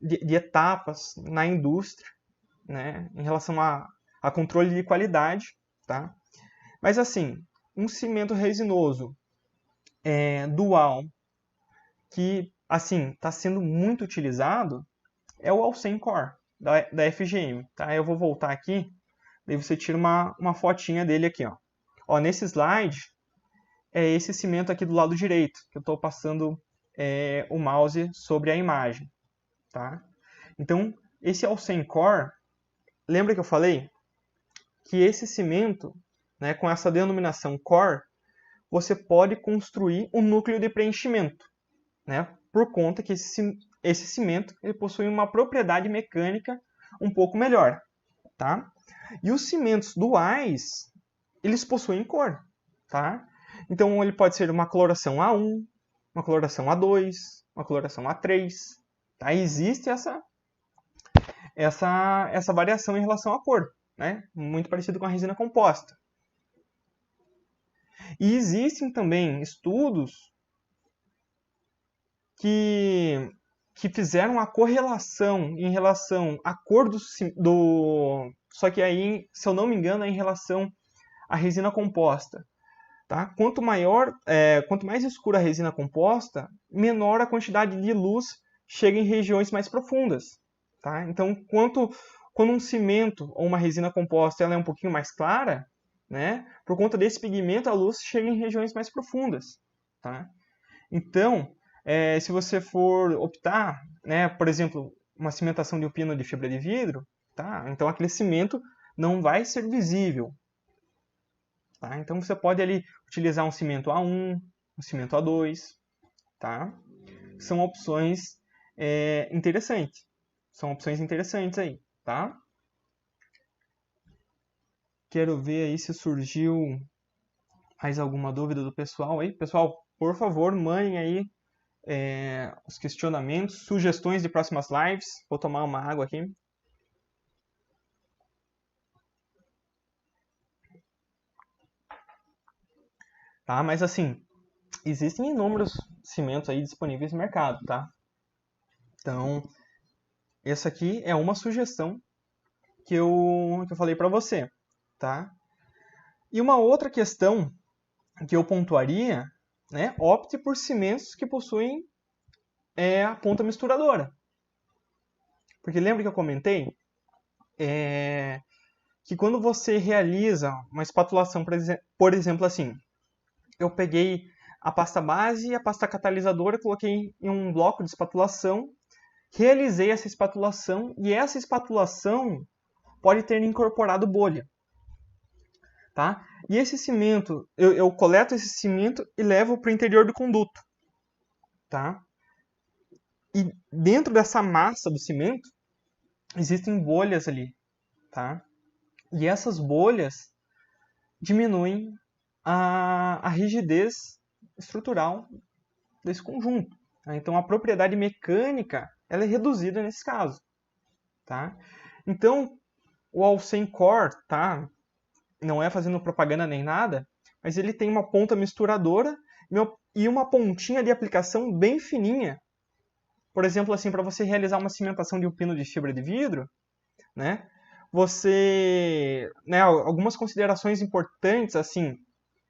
de etapas na indústria, né, em relação a controle de qualidade, tá? Mas assim, um cimento resinoso dual que assim está sendo muito utilizado é o Alcem Core da FGM, tá? Eu vou voltar aqui, daí você tira uma fotinha dele aqui, ó. Ó, nesse slide é esse cimento aqui do lado direito que eu estou passando o mouse sobre a imagem, tá? Então esse Alcem Core, lembra que eu falei que esse cimento, né, com essa denominação Core, você pode construir um núcleo de preenchimento, né, por conta que esse cimento ele possui uma propriedade mecânica um pouco melhor, tá? E os cimentos duais, eles possuem cor, tá? Então ele pode ser uma coloração A1, uma coloração A2, uma coloração A3, tá? Existe essa variação em relação à cor, né? Muito parecido com a resina composta. E existem também estudos que fizeram a correlação em relação à cor do... Só que aí, se eu não me engano, é em relação à resina composta. Tá? Quanto mais escura a resina composta, menor a quantidade de luz chega em regiões mais profundas. Tá? Então, quando um cimento ou uma resina composta ela é um pouquinho mais clara, né? Por conta desse pigmento, a luz chega em regiões mais profundas. Tá? Então, se você for optar, né, por exemplo, uma cimentação de um pino de fibra de vidro, tá? Então aquele cimento não vai ser visível. Tá? Então você pode ali utilizar um cimento A1, um cimento A2, tá? São opções interessantes. São opções interessantes aí, tá? Quero ver aí se surgiu mais alguma dúvida do pessoal aí. Pessoal, por favor, mandem aí os questionamentos, sugestões de próximas lives. Vou tomar uma água aqui. Tá? Mas assim, existem inúmeros cimentos aí disponíveis no mercado, tá? Então, essa aqui é uma sugestão que eu falei para você, tá? E uma outra questão que eu pontuaria, né? Opte por cimentos que possuem a ponta misturadora. Porque lembra que eu comentei que quando você realiza uma espatulação, por exemplo, assim, eu peguei a pasta base e a pasta catalisadora, coloquei em um bloco de espatulação, realizei essa espatulação e essa espatulação pode ter incorporado bolha. Tá? E esse cimento, eu coleto esse cimento e levo para o interior do conduto. Tá? E dentro dessa massa do cimento, existem bolhas ali. Tá? E essas bolhas diminuem a rigidez estrutural desse conjunto. Tá? Então, a propriedade mecânica ela é reduzida nesse caso. Tá? Então, o Alcem Core, tá? Não é fazendo propaganda nem nada, mas ele tem uma ponta misturadora e uma pontinha de aplicação bem fininha. Por exemplo, assim, para você realizar uma cimentação de um pino de fibra de vidro, né? Né, algumas considerações importantes, assim,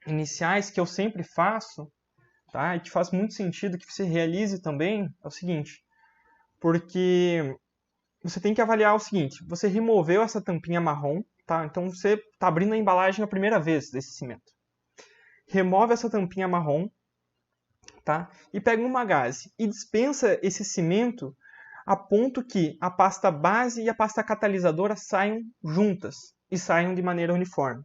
iniciais que eu sempre faço, tá? E que faz muito sentido que você realize também, é o seguinte, porque você tem que avaliar o seguinte, você removeu essa tampinha marrom, tá? Então você está abrindo a embalagem a primeira vez desse cimento. Remove essa tampinha marrom, tá? E pega uma gaze e dispensa esse cimento a ponto que a pasta base e a pasta catalisadora saiam juntas e saiam de maneira uniforme.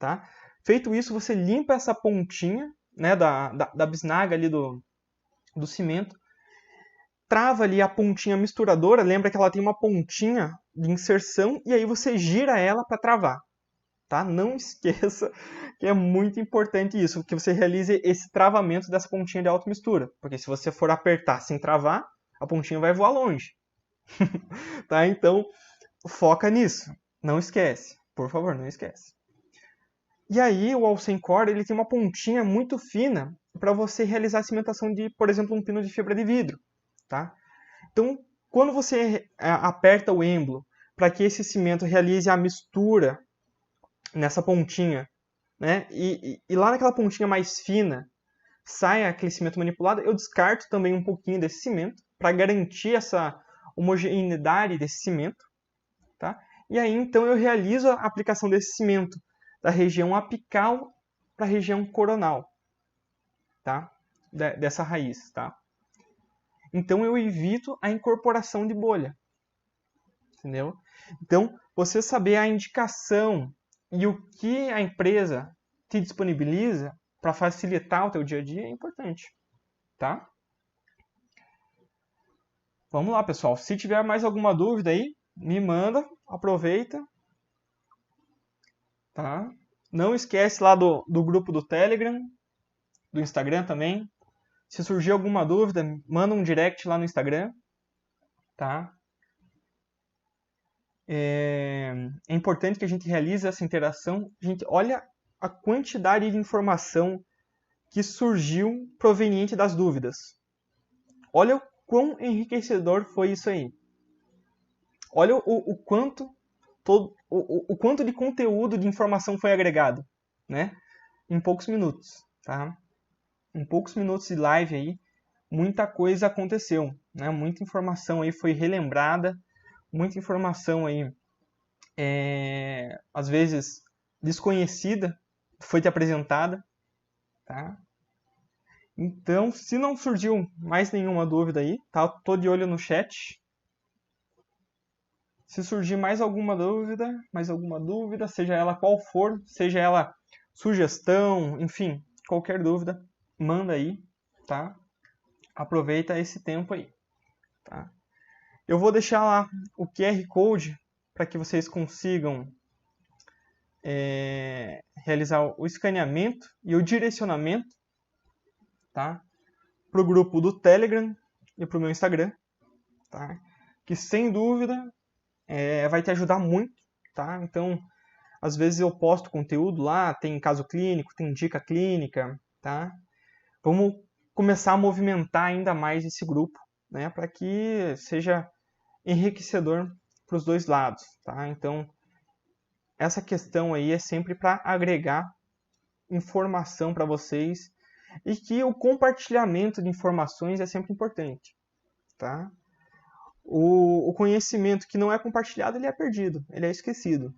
Tá? Feito isso, você limpa essa pontinha, né, da bisnaga ali do cimento, trava ali a pontinha misturadora, lembra que ela tem uma pontinha de inserção, e aí você gira ela para travar. Tá? Não esqueça que é muito importante isso, que você realize esse travamento dessa pontinha de automistura. Porque se você for apertar sem travar, a pontinha vai voar longe. Tá? Então, foca nisso. Não esquece. Por favor, não esquece. E aí, o Alcencore, ele tem uma pontinha muito fina para você realizar a cimentação de, por exemplo, um pino de fibra de vidro. Tá? Então, quando você aperta o êmbolo para que esse cimento realize a mistura nessa pontinha, né? E lá naquela pontinha mais fina sai aquele cimento manipulado, eu descarto também um pouquinho desse cimento para garantir essa homogeneidade desse cimento, tá? E aí então eu realizo a aplicação desse cimento da região apical para a região coronal, tá? Dessa raiz, tá? Então eu evito a incorporação de bolha, entendeu? Então você saber a indicação e o que a empresa te disponibiliza para facilitar o teu dia a dia é importante, tá? Vamos lá, pessoal. Se tiver mais alguma dúvida aí, me manda, aproveita, tá? Não esquece lá do grupo do Telegram, do Instagram também. Se surgir alguma dúvida, manda um direct lá no Instagram, tá? É importante que a gente realize essa interação. Gente, olha a quantidade de informação que surgiu proveniente das dúvidas. Olha o quão enriquecedor foi isso aí. Olha o quanto de conteúdo, de informação foi agregado, né? Em poucos minutos, tá? Em poucos minutos de live aí, muita coisa aconteceu, né? Muita informação aí foi relembrada, muita informação aí, às vezes desconhecida, foi te apresentada, tá? Então, se não surgiu mais nenhuma dúvida aí, tá? Tô de olho no chat. Se surgir mais alguma dúvida, seja ela qual for, seja ela sugestão, enfim, qualquer dúvida, manda aí, tá? Aproveita esse tempo aí, tá? Eu vou deixar lá o QR Code para que vocês consigam realizar o escaneamento e o direcionamento, tá? Para o grupo do Telegram e para o meu Instagram, tá? Que sem dúvida vai te ajudar muito, tá? Então, às vezes eu posto conteúdo lá, tem caso clínico, tem dica clínica, tá? Vamos começar a movimentar ainda mais esse grupo, né? Para que seja enriquecedor para os dois lados, tá? Então, essa questão aí é sempre para agregar informação para vocês e que o compartilhamento de informações é sempre importante, tá? O conhecimento que não é compartilhado, ele é perdido, ele é esquecido,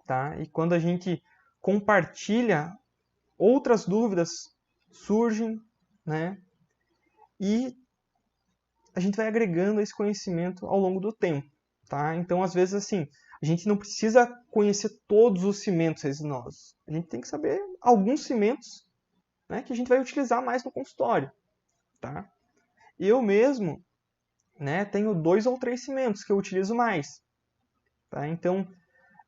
tá? E quando a gente compartilha, outras dúvidas surgem, né? E a gente vai agregando esse conhecimento ao longo do tempo, tá? Então, às vezes, assim, a gente não precisa conhecer todos os cimentos resinosos. A gente tem que saber alguns cimentos, né, que a gente vai utilizar mais no consultório, tá? Eu mesmo, né, tenho 2 ou 3 cimentos que eu utilizo mais, tá? Então,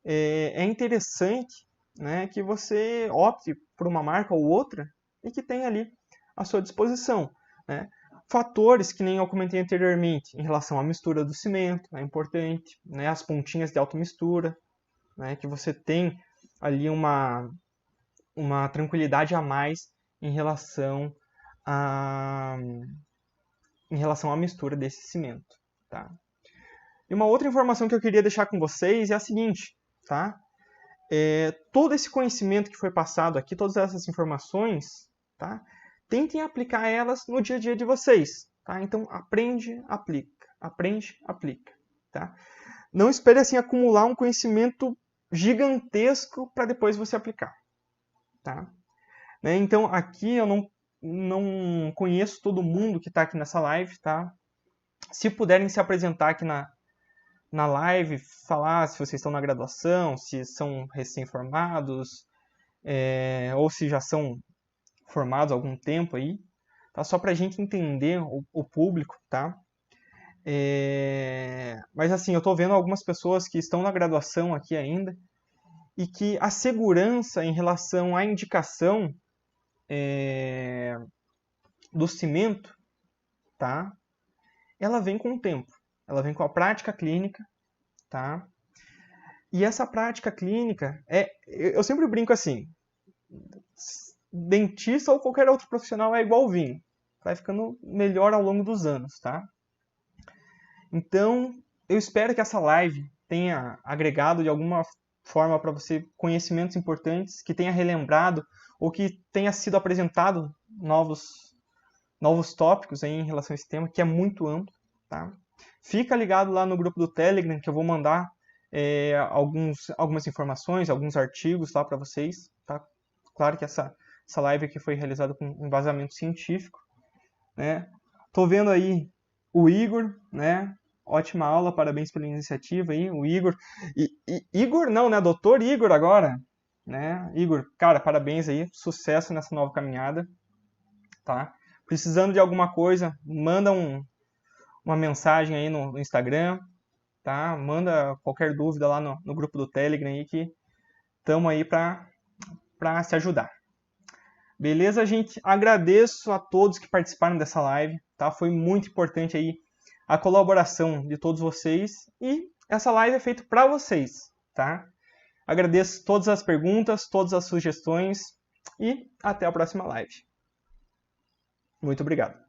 é interessante, né, que você opte por uma marca ou outra e que tenha ali à sua disposição, né? Fatores que nem eu comentei anteriormente em relação à mistura do cimento é importante, né? As pontinhas de automistura, né? Que você tem ali uma tranquilidade a mais em relação à mistura desse cimento, tá? E uma outra informação que eu queria deixar com vocês é a seguinte, tá? Todo esse conhecimento que foi passado aqui, todas essas informações, tá? Tentem aplicar elas no dia a dia de vocês, tá? Então, aprende, aplica. Aprende, aplica, tá? Não espere, assim, acumular um conhecimento gigantesco para depois você aplicar, tá? Né? Então, aqui eu não conheço todo mundo que está aqui nessa live, tá? Se puderem se apresentar aqui na live, falar se vocês estão na graduação, se são recém-formados, ou se já são formados há algum tempo aí, tá? Só para a gente entender o público, tá? Mas assim, eu estou vendo algumas pessoas que estão na graduação aqui ainda e que a segurança em relação à indicação do cimento, tá? Ela vem com o tempo, ela vem com a prática clínica, tá? E essa prática clínica, eu sempre brinco assim, dentista ou qualquer outro profissional é igual vinho, vai ficando melhor ao longo dos anos, tá? Então, eu espero que essa live tenha agregado de alguma forma para você conhecimentos importantes, que tenha relembrado ou que tenha sido apresentado novos tópicos aí em relação a esse tema, que é muito amplo, tá? Fica ligado lá no grupo do Telegram, que eu vou mandar algumas informações, alguns artigos lá para vocês, tá? Claro que essa live aqui foi realizada com embasamento científico, né? Tô vendo aí o Igor, né? Ótima aula, parabéns pela iniciativa aí, o Igor. Igor não, né? Doutor Igor agora, né? Igor, cara, parabéns aí, sucesso nessa nova caminhada, tá? Precisando de alguma coisa, manda uma mensagem aí no Instagram, tá? Manda qualquer dúvida lá no grupo do Telegram aí, que estamos aí para se ajudar. Beleza, gente? Agradeço a todos que participaram dessa live, tá? Foi muito importante aí a colaboração de todos vocês e essa live é feita para vocês, tá? Agradeço todas as perguntas, todas as sugestões e até a próxima live. Muito obrigado.